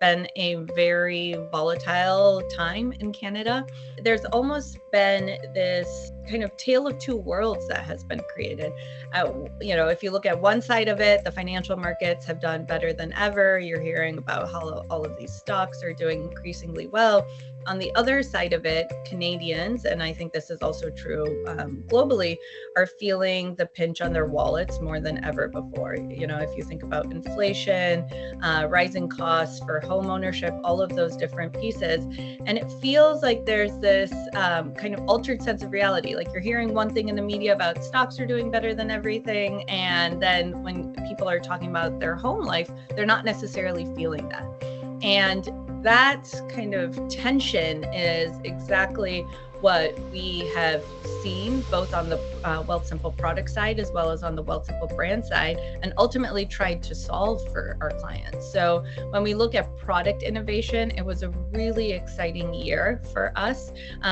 been a very volatile time in Canada. There's almost been this kind of tale of two worlds that has been created. If you look at one side of it, the financial markets have done better than ever. You're hearing about how all of these stocks are doing increasingly well. On the other side of it, Canadians, and I think this is also true globally, are feeling the pinch on their wallets more than ever before. If you think about inflation, rising costs for home ownership, all of those different pieces, and it feels like there's this kind of altered sense of reality. Like you're hearing one thing in the media about stocks are doing better than everything, and then when people are talking about their home life, they're not necessarily feeling that. And that kind of tension is exactly what we have seen both on the Wealthsimple product side as well as on the Wealthsimple brand side, and ultimately tried to solve for our clients. So when we look at product innovation, it was a really exciting year for us.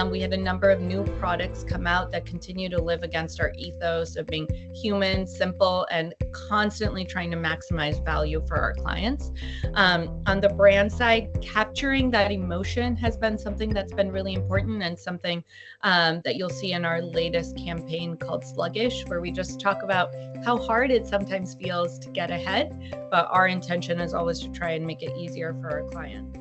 We had a number of new products come out that continue to live against our ethos of being human, simple, and constantly trying to maximize value for our clients. On the brand side, capturing that emotion has been something that's been really important, and something that you'll see in our latest campaign called Sluggish, where we just talk about how hard it sometimes feels to get ahead, but our intention is always to try and make it easier for our client.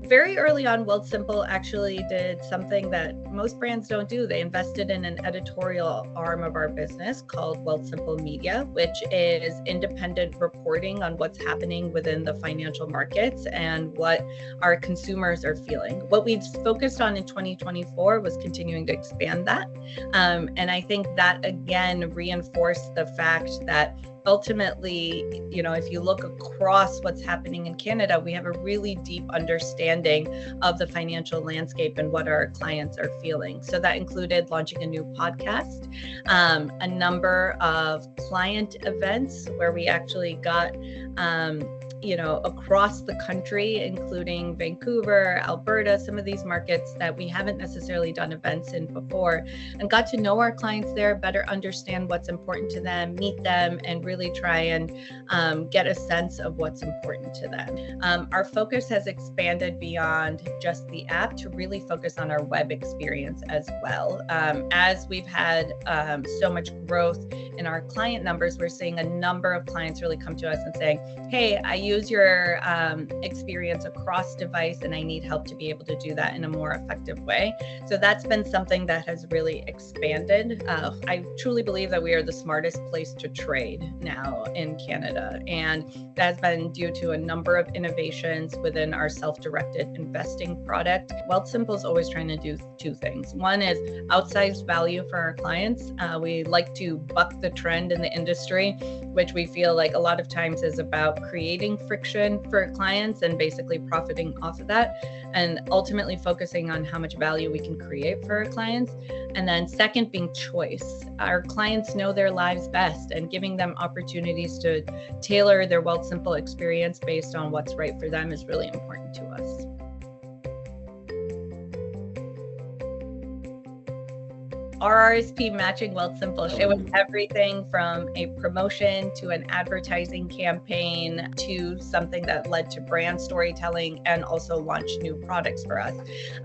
Very early on, Wealthsimple actually did something that most brands don't do. They invested in an editorial arm of our business called Wealthsimple Media, which is independent reporting on what's happening within the financial markets and what our consumers are feeling. What we've focused on in 2024 was continuing to expand that. And I think that, again, reinforced the fact that ultimately, if you look across what's happening in Canada, we have a really deep understanding of the financial landscape and what our clients are feeling. So that included launching a new podcast, a number of client events where we actually got across the country, including Vancouver, Alberta, some of these markets that we haven't necessarily done events in before, and got to know our clients there, better understand what's important to them, meet them, and really try and get a sense of what's important to them. Our focus has expanded beyond just the app to really focus on our web experience as well. As we've had so much growth in our client numbers, we're seeing a number of clients really come to us and saying, hey, I use your experience across device, and I need help to be able to do that in a more effective way. So that's been something that has really expanded. I truly believe that we are the smartest place to trade now in Canada, and that has been due to a number of innovations within our self-directed investing product. Wealthsimple is always trying to do two things. One is outsized value for our clients. We like to buck the trend in the industry, which we feel like a lot of times is about creating friction for clients and basically profiting off of that, and ultimately focusing on how much value we can create for our clients. And then second, being choice. Our clients know their lives best, and giving them opportunities to tailor their Wealthsimple experience based on what's right for them is really important to us. Our RSP matching Wealthsimple, it was everything from a promotion to an advertising campaign to something that led to brand storytelling and also launched new products for us.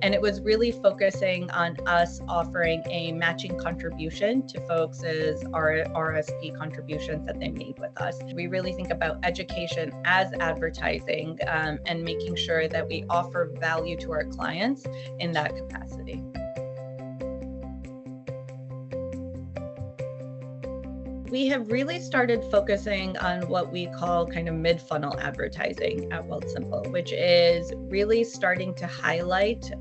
And it was really focusing on us offering a matching contribution to folks' RSP contributions that they made with us. We really think about education as advertising, and making sure that we offer value to our clients in that capacity. We have really started focusing on what we call kind of mid-funnel advertising at Wealthsimple, which is really starting to highlight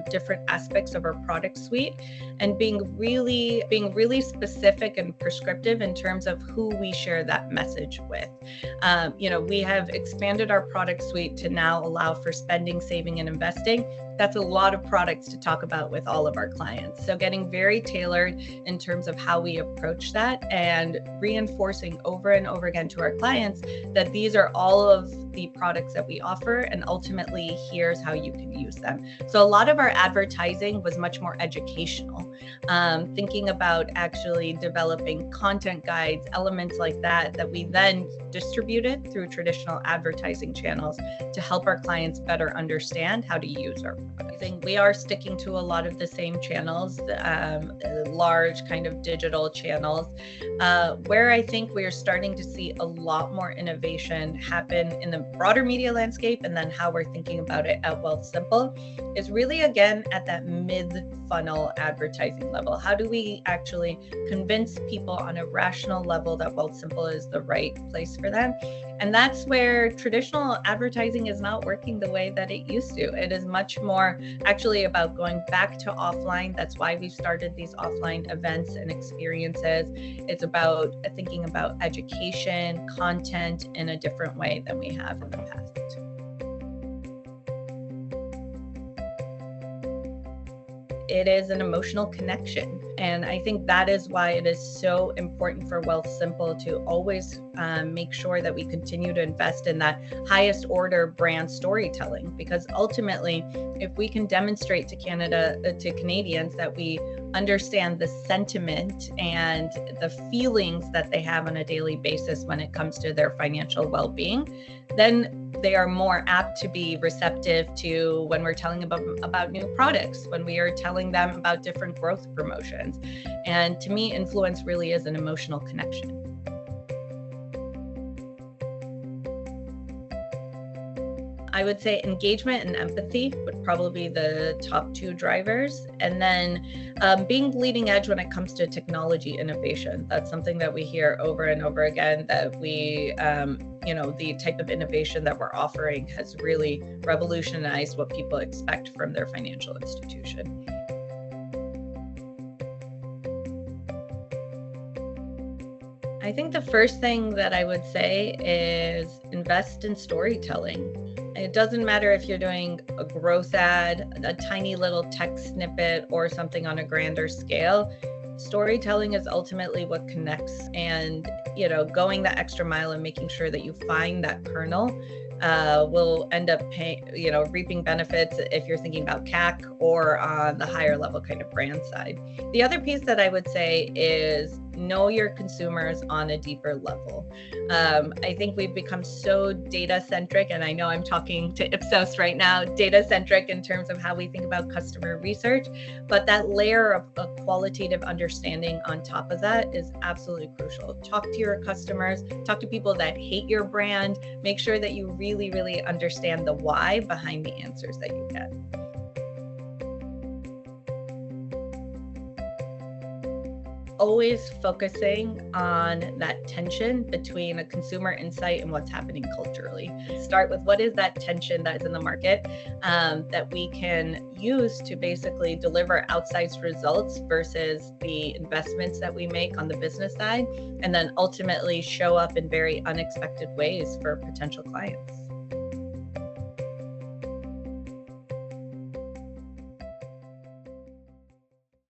different aspects of our product suite and being really specific and prescriptive in terms of who we share that message with. We have expanded our product suite to now allow for spending, saving, and investing. That's a lot of products to talk about with all of our clients. So getting very tailored in terms of how we approach that and reinforcing over and over again to our clients that these are all of the products that we offer, and ultimately here's how you can use them. So a lot of our advertising was much more educational, thinking about actually developing content guides, elements like that, that we then distributed through traditional advertising channels to help our clients better understand how to use our products. I think we are sticking to a lot of the same channels, large kind of digital channels, where I think we are starting to see a lot more innovation happen in the broader media landscape, and then how we're thinking about it at Wealthsimple is really, again, at that mid-funnel advertising level. How do we actually convince people on a rational level that Wealthsimple is the right place for them? And that's where traditional advertising is not working the way that it used to. It is much more actually about going back to offline. That's why we've started these offline events and experiences. It's about thinking about education, content in a different way than we have in the past. It is an emotional connection. And I think that is why it is so important for Wealthsimple to always make sure that we continue to invest in that highest order brand storytelling, because ultimately, if we can demonstrate to Canadians that we understand the sentiment and the feelings that they have on a daily basis when it comes to their financial well-being, then they are more apt to be receptive to when we're telling about new products, when we are telling them about different growth promotions. And to me, influence really is an emotional connection. I would say engagement and empathy would probably be the top two drivers. And then being bleeding edge when it comes to technology innovation. That's something that we hear over and over again, that we, the type of innovation that we're offering has really revolutionized what people expect from their financial institution. I think the first thing that I would say is invest in storytelling. It doesn't matter if you're doing a growth ad, a tiny little text snippet, or something on a grander scale. Storytelling is ultimately what connects, and going the extra mile and making sure that you find that kernel will end up reaping benefits if you're thinking about CAC or on the higher level kind of brand side. The other piece that I would say is know your consumers on a deeper level. I think we've become so data centric, and I know I'm talking to Ipsos right now, data centric in terms of how we think about customer research, but that layer of a qualitative understanding on top of that is absolutely crucial. Talk to your customers, talk to people that hate your brand, make sure that you really, really understand the why behind the answers that you get. Always focusing on that tension between a consumer insight and what's happening culturally. Start with what is that tension that is in the market that we can use to basically deliver outsized results versus the investments that we make on the business side, and then ultimately show up in very unexpected ways for potential clients.